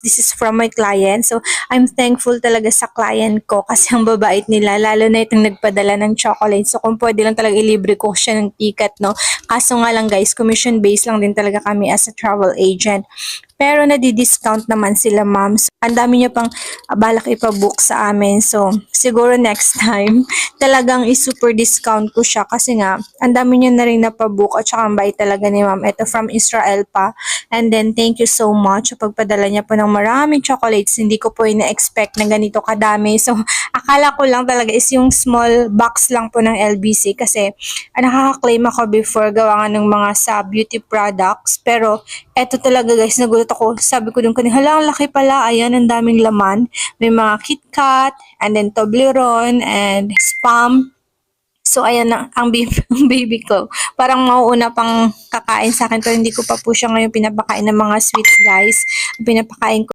this is from my client. So, I'm thankful talaga sa client ko kasi ang babait nila, lalo na itong nagpadala ng chocolate. So, kung pwede lang talaga ilibre ko siya ng ticket, no? Kaso nga lang guys, commission-based lang din talaga kami as a travel agent. Pero nadi-discount naman sila, ma'am. So, ang dami niya pang balak ipabook sa amin. So, siguro next time, talagang i-super discount ko siya kasi nga, ang dami niya na rin napabook at saka ang bait talaga ni ma'am. Ito from Israel pa. And then, thank you so much sa pagpadala niya po ng maraming chocolates. Hindi ko po ina-expect na ganito kadami. So, akala ko lang talaga is yung small box lang po ng LBC kasi nakaka-claim ako before gawa nga ng mga sa beauty products. Pero, eto talaga guys, nagulat ako. Sabi ko dun kanina, hala, ang laki pala. Ayan, ang daming laman. May mga KitKat, and then Toblerone, and Spam. So, ayan na, ang baby, ang baby ko. Parang mauuna pang kakain sa akin, pero hindi ko pa po siya ngayon pinapakain ng mga sweets, guys. Pinapakain ko